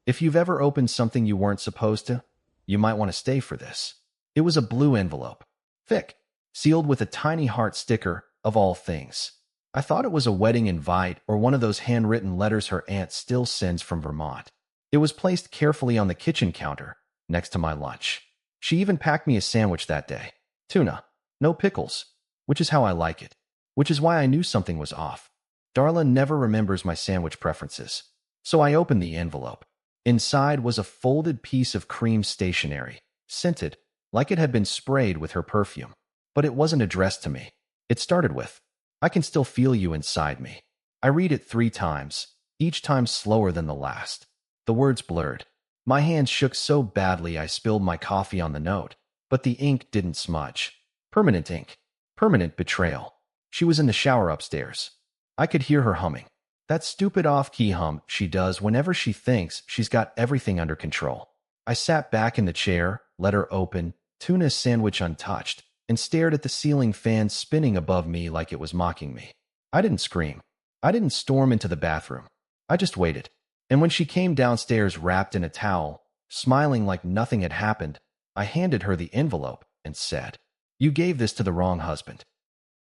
If you've ever opened something you weren't supposed to, you might want to stay for this. It was a blue envelope, thick, sealed with a tiny heart sticker, of all things. I thought it was a wedding invite or one of those handwritten letters her aunt still sends from Vermont. It was placed carefully on the kitchen counter, next to my lunch. She even packed me a sandwich that day. Tuna, no pickles, which is how I like it, which is why I knew something was off. Darla never remembers my sandwich preferences. So I opened the envelope. Inside was a folded piece of cream stationery, scented, like it had been sprayed with her perfume. But it wasn't addressed to me. It started with, "I can still feel you inside me." I read it 3 times, each time slower than the last. The words blurred. My hands shook so badly I spilled my coffee on the note, but the ink didn't smudge. Permanent ink. Permanent betrayal. She was in the shower upstairs. I could hear her humming. That stupid off-key hum she does whenever she thinks she's got everything under control. I sat back in the chair, let her open, tuna sandwich untouched, and stared at the ceiling fan spinning above me like it was mocking me. I didn't scream. I didn't storm into the bathroom. I just waited. And when she came downstairs wrapped in a towel, smiling like nothing had happened, I handed her the envelope and said, "You gave this to the wrong husband."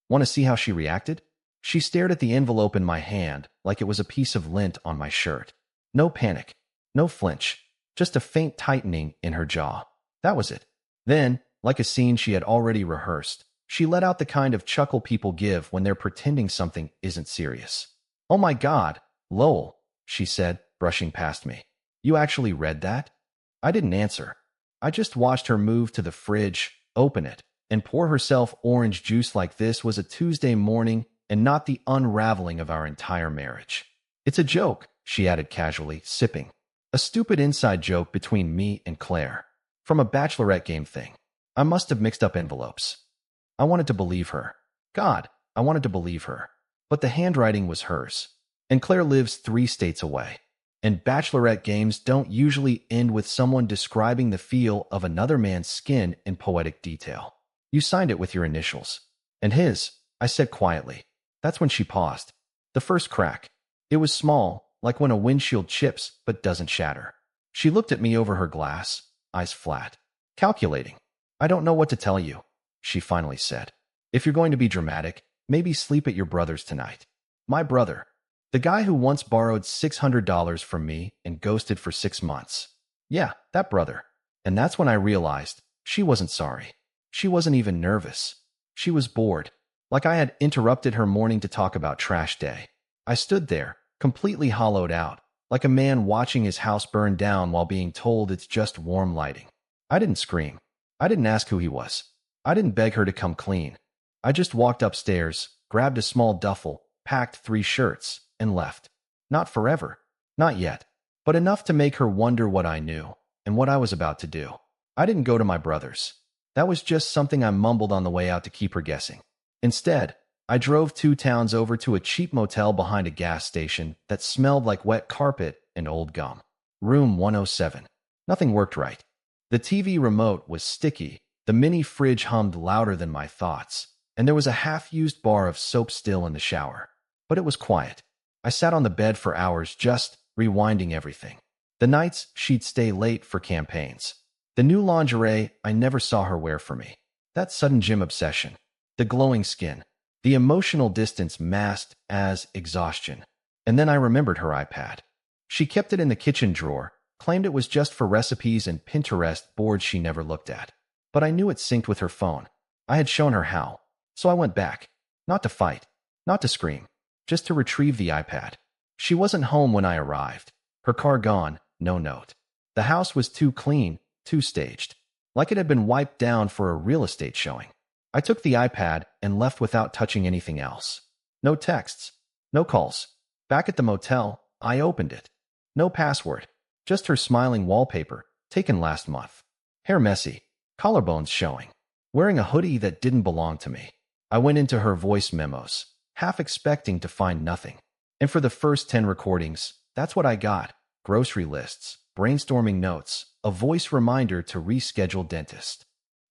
Want to see how she reacted? She stared at the envelope in my hand like it was a piece of lint on my shirt. No panic, no flinch, just a faint tightening in her jaw. That was it. Then, like a scene she had already rehearsed, she let out the kind of chuckle people give when they're pretending something isn't serious. "Oh my God, Lowell," she said, brushing past me. "You actually read that?" I didn't answer. I just watched her move to the fridge, open it, and pour herself orange juice like this was a Tuesday morning and not the unraveling of our entire marriage. "It's a joke," she added casually, sipping. "A stupid inside joke between me and Claire. From a bachelorette game thing. I must have mixed up envelopes." I wanted to believe her. God, I wanted to believe her. But the handwriting was hers. And Claire lives 3 states away. And bachelorette games don't usually end with someone describing the feel of another man's skin in poetic detail. "You signed it with your initials." "And his," I said quietly. That's when she paused. The first crack. It was small, like when a windshield chips but doesn't shatter. She looked at me over her glass, eyes flat. "Calculating. I don't know what to tell you," she finally said. "If you're going to be dramatic, maybe sleep at your brother's tonight." My brother. The guy who once borrowed $600 from me and ghosted for 6 months. Yeah, that brother. And that's when I realized she wasn't sorry. She wasn't even nervous. She was bored. Like I had interrupted her morning to talk about trash day. I stood there, completely hollowed out, like a man watching his house burn down while being told it's just warm lighting. I didn't scream. I didn't ask who he was. I didn't beg her to come clean. I just walked upstairs, grabbed a small duffel, packed 3 shirts, and left. Not forever. Not yet. But enough to make her wonder what I knew, and what I was about to do. I didn't go to my brother's. That was just something I mumbled on the way out to keep her guessing. Instead, I drove 2 towns over to a cheap motel behind a gas station that smelled like wet carpet and old gum. Room 107. Nothing worked right. The TV remote was sticky, the mini fridge hummed louder than my thoughts, and there was a half-used bar of soap still in the shower. But it was quiet. I sat on the bed for hours just rewinding everything. The nights she'd stay late for campaigns. The new lingerie I never saw her wear for me. That sudden gym obsession. The glowing skin. The emotional distance masked as exhaustion. And then I remembered her iPad. She kept it in the kitchen drawer, claimed it was just for recipes and Pinterest boards she never looked at. But I knew it synced with her phone. I had shown her how. So I went back. Not to fight. Not to scream. Just to retrieve the iPad. She wasn't home when I arrived. Her car gone, no note. The house was too clean, too staged. Like it had been wiped down for a real estate showing. I took the iPad and left without touching anything else. No texts. No calls. Back at the motel, I opened it. No password. Just her smiling wallpaper, taken last month. Hair messy. Collarbones showing. Wearing a hoodie that didn't belong to me. I went into her voice memos, half expecting to find nothing. And for the first 10 recordings, that's what I got. Grocery lists, brainstorming notes, a voice reminder to reschedule dentist.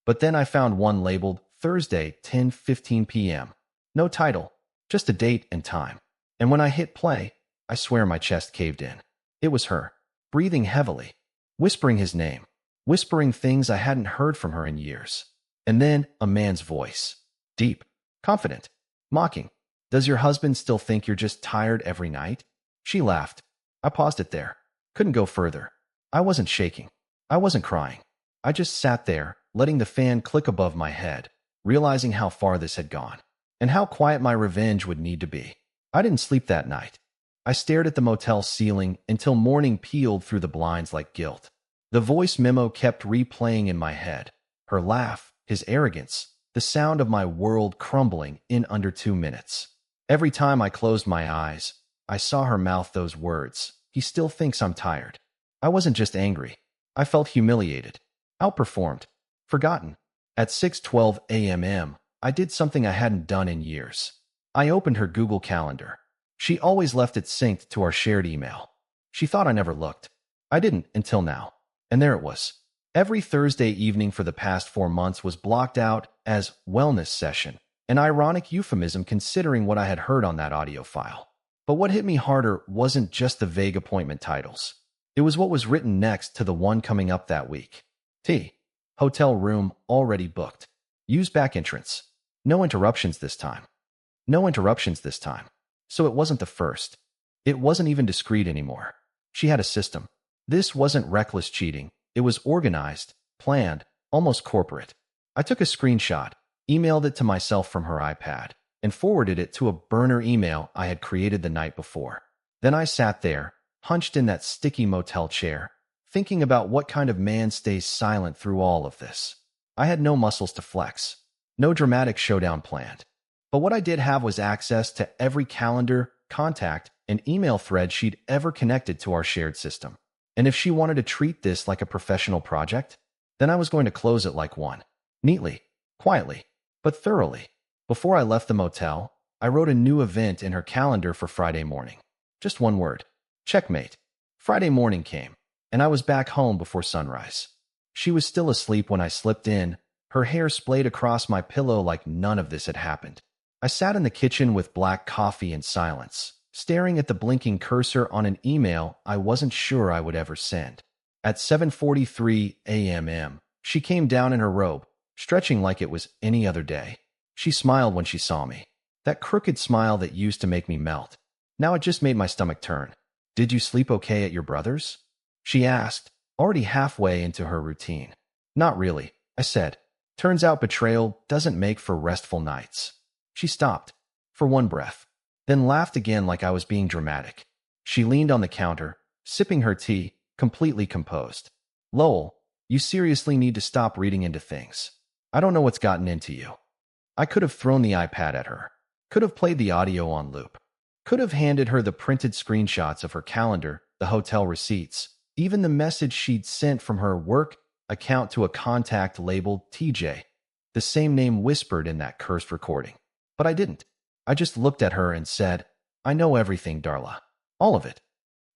But then I found one labeled Thursday, 10:15 p.m. No title, just a date and time. And when I hit play, I swear my chest caved in. It was her. breathing heavily, whispering his name, whispering things I hadn't heard from her in years. And then a man's voice. Deep, confident, mocking. Does your husband still think you're just tired every night? She laughed. I paused it there. Couldn't go further. I wasn't shaking. I wasn't crying. I just sat there, letting the fan click above my head, realizing how far this had gone, and how quiet my revenge would need to be. I didn't sleep that night. I stared at the motel ceiling until morning peeled through the blinds like guilt. The voice memo kept replaying in my head. Her laugh, his arrogance, the sound of my world crumbling in under 2 minutes. Every time I closed my eyes, I saw her mouth those words. He still thinks I'm tired. I wasn't just angry. I felt humiliated, outperformed, forgotten. At 6:12 a.m., I did something I hadn't done in years. I opened her Google Calendar. She always left it synced to our shared email. She thought I never looked. I didn't until now. And there it was. Every Thursday evening for the past 4 months was blocked out as wellness session, an ironic euphemism considering what I had heard on that audio file. But what hit me harder wasn't just the vague appointment titles. It was what was written next to the one coming up that week. T. Hotel room already booked. Use back entrance. No interruptions this time. No interruptions this time. So it wasn't the first. It wasn't even discreet anymore. She had a system. This wasn't reckless cheating. It was organized, planned, almost corporate. I took a screenshot, emailed it to myself from her iPad, and forwarded it to a burner email I had created the night before. Then I sat there, hunched in that sticky motel chair, thinking about what kind of man stays silent through all of this. I had no muscles to flex, no dramatic showdown planned. But what I did have was access to every calendar, contact, and email thread she'd ever connected to our shared system. And if she wanted to treat this like a professional project, then I was going to close it like one. Neatly, quietly, but thoroughly. Before I left the motel, I wrote a new event in her calendar for Friday morning. Just one word. Checkmate. Friday morning came, and I was back home before sunrise. She was still asleep when I slipped in, her hair splayed across my pillow like none of this had happened. I sat in the kitchen with black coffee and silence, staring at the blinking cursor on an email I wasn't sure I would ever send. At 7:43 a.m., she came down in her robe, stretching like it was any other day. She smiled when she saw me. That crooked smile that used to make me melt. Now it just made my stomach turn. "Did you sleep okay at your brother's?" she asked, already halfway into her routine. "Not really," I said. "Turns out betrayal doesn't make for restful nights." She stopped, for one breath, then laughed again like I was being dramatic. She leaned on the counter, sipping her tea, completely composed. "Lowell, you seriously need to stop reading into things. I don't know what's gotten into you." I could have thrown the iPad at her, could have played the audio on loop, could have handed her the printed screenshots of her calendar, the hotel receipts, even the message she'd sent from her work account to a contact labeled TJ, the same name whispered in that cursed recording. But I didn't. I just looked at her and said, "I know everything, Darla. All of it."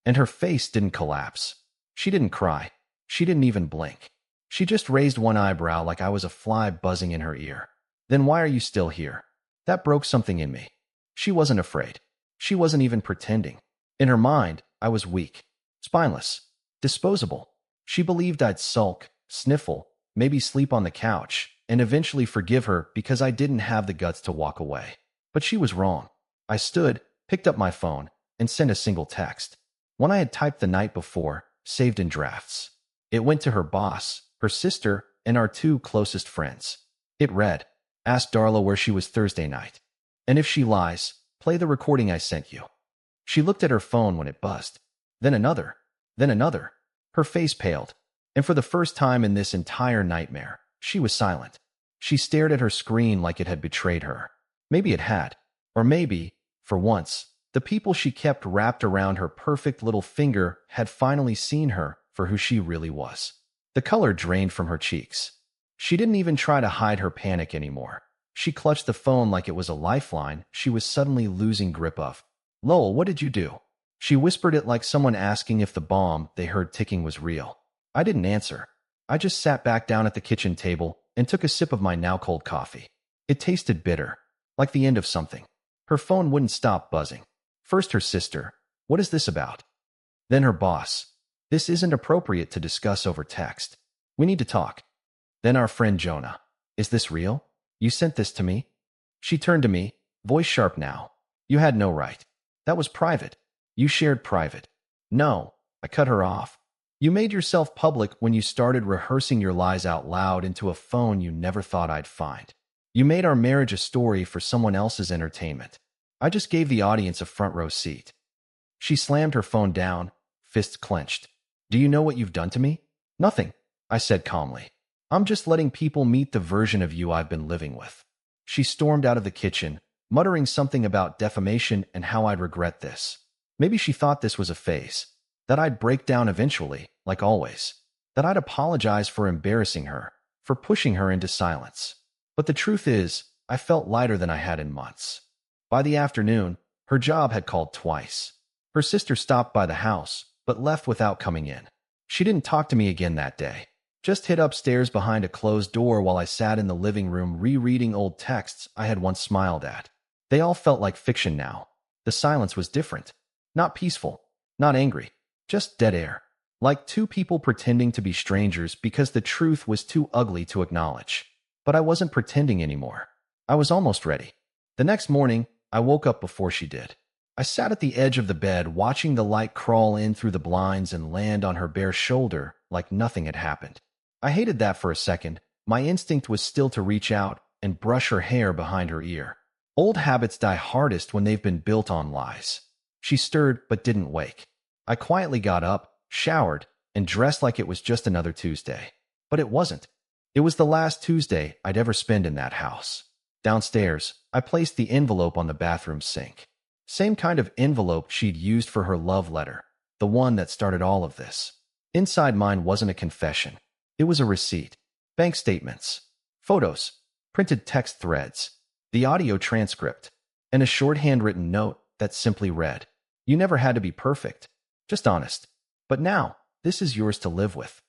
And her face didn't collapse. She didn't cry. She didn't even blink. She just raised one eyebrow like I was a fly buzzing in her ear. "Then why are you still here?" That broke something in me. She wasn't afraid. She wasn't even pretending. In her mind, I was weak, spineless, disposable. She believed I'd sulk, sniffle, maybe sleep on the couch, and eventually forgive her because I didn't have the guts to walk away. But she was wrong. I stood, picked up my phone, and sent a single text. One I had typed the night before, saved in drafts. It went to her boss, her sister, and our 2 closest friends. It read, "Ask Darla where she was Thursday night. And if she lies, play the recording I sent you." She looked at her phone when it buzzed. Then another. Then another. Her face paled. And for the first time in this entire nightmare, she was silent. She stared at her screen like it had betrayed her. Maybe it had. Or maybe, for once, the people she kept wrapped around her perfect little finger had finally seen her for who she really was. The color drained from her cheeks. She didn't even try to hide her panic anymore. She clutched the phone like it was a lifeline she was suddenly losing grip of. "Lowell, what did you do?" She whispered it like someone asking if the bomb they heard ticking was real. I didn't answer. I just sat back down at the kitchen table and took a sip of my now-cold coffee. It tasted bitter, like the end of something. Her phone wouldn't stop buzzing. First her sister. "What is this about?" Then her boss. This isn't appropriate to discuss over text. We need to talk. Then our friend Jonah. Is this real? You sent this to me? She turned to me, voice sharp now. You had no right. That was private. You shared private. No, I cut her off. You made yourself public when you started rehearsing your lies out loud into a phone you never thought I'd find. You made our marriage a story for someone else's entertainment. I just gave the audience a front row seat. She slammed her phone down, fists clenched. Do you know what you've done to me? Nothing, I said calmly. I'm just letting people meet the version of you I've been living with. She stormed out of the kitchen, muttering something about defamation and how I'd regret this. Maybe she thought this was a phase, that I'd break down eventually, like always, that I'd apologize for embarrassing her, for pushing her into silence. But the truth is, I felt lighter than I had in months. By the afternoon, her job had called twice. Her sister stopped by the house, but left without coming in. She didn't talk to me again that day. Just hid upstairs behind a closed door while I sat in the living room rereading old texts I had once smiled at. They all felt like fiction now. The silence was different. Not peaceful, not angry, just dead air. Like two people pretending to be strangers because the truth was too ugly to acknowledge. But I wasn't pretending anymore. I was almost ready. The next morning, I woke up before she did. I sat at the edge of the bed watching the light crawl in through the blinds and land on her bare shoulder like nothing had happened. I hated that for a second. My instinct was still to reach out and brush her hair behind her ear. Old habits die hardest when they've been built on lies. She stirred but didn't wake. I quietly got up, showered, and dressed like it was just another Tuesday. But it wasn't. It was the last Tuesday I'd ever spend in that house. Downstairs, I placed the envelope on the bathroom sink. Same kind of envelope she'd used for her love letter, the one that started all of this. Inside mine wasn't a confession. It was a receipt, bank statements, photos, printed text threads, the audio transcript, and a short handwritten note that simply read, "You never had to be perfect, just honest. But now, this is yours to live with."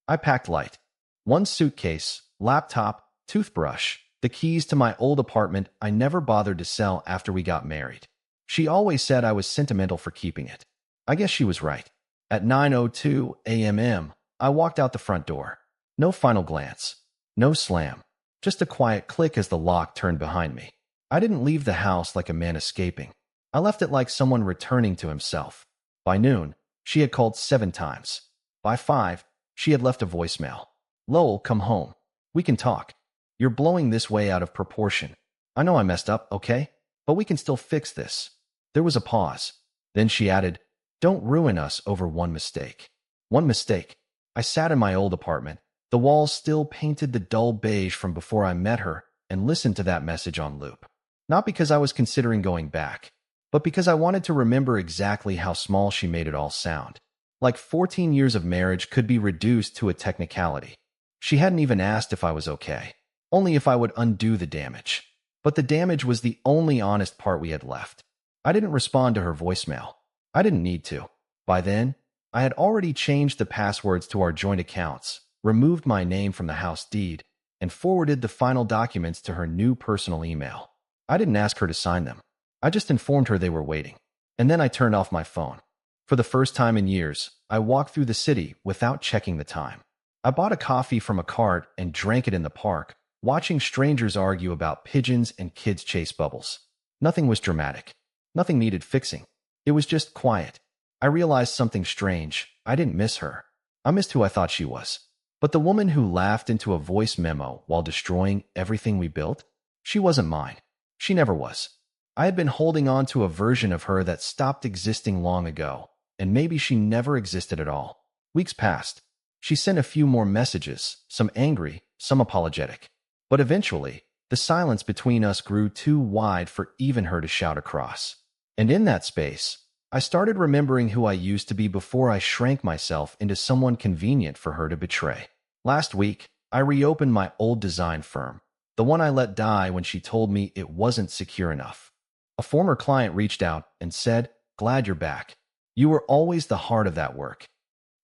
I packed light. One suitcase, laptop, toothbrush, the keys to my old apartment I never bothered to sell after we got married. She always said I was sentimental for keeping it. I guess she was right. At 9:02 a.m., I walked out the front door. No final glance. No slam. Just a quiet click as the lock turned behind me. I didn't leave the house like a man escaping. I left it like someone returning to himself. By noon, she had called 7 times. By 5, she had left a voicemail. "Lowell, come home. We can talk. You're blowing this way out of proportion. I know I messed up, okay? But we can still fix this." There was a pause. Then she added, "Don't ruin us over one mistake." One mistake. I sat in my old apartment. The walls still painted the dull beige from before I met her, and listened to that message on loop. Not because I was considering going back, but because I wanted to remember exactly how small she made it all sound. Like 14 years of marriage could be reduced to a technicality. She hadn't even asked if I was okay, only if I would undo the damage. But the damage was the only honest part we had left. I didn't respond to her voicemail. I didn't need to. By then, I had already changed the passwords to our joint accounts, removed my name from the house deed, and forwarded the final documents to her new personal email. I didn't ask her to sign them. I just informed her they were waiting. And then I turned off my phone. For the first time in years, I walked through the city without checking the time. I bought a coffee from a cart and drank it in the park, watching strangers argue about pigeons and kids chase bubbles. Nothing was dramatic. Nothing needed fixing. It was just quiet. I realized something strange. I didn't miss her. I missed who I thought she was. But the woman who laughed into a voice memo while destroying everything we built, she wasn't mine. She never was. I had been holding on to a version of her that stopped existing long ago, and maybe she never existed at all. Weeks passed. She sent a few more messages, some angry, some apologetic. But eventually, the silence between us grew too wide for even her to shout across. And in that space, I started remembering who I used to be before I shrank myself into someone convenient for her to betray. Last week, I reopened my old design firm, the one I let die when she told me it wasn't secure enough. A former client reached out and said, "Glad you're back. You were always the heart of that work."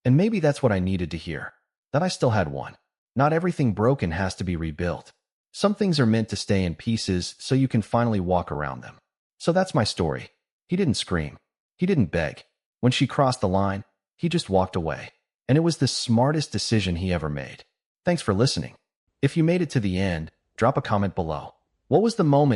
And maybe that's what I needed to hear, that I still had one. Not everything broken has to be rebuilt. Some things are meant to stay in pieces so you can finally walk around them. So that's my story. He didn't scream. He didn't beg. When she crossed the line, He just walked away. And it was the smartest decision he ever made. Thanks for listening. If you made it to the end, drop a comment below. What was the moment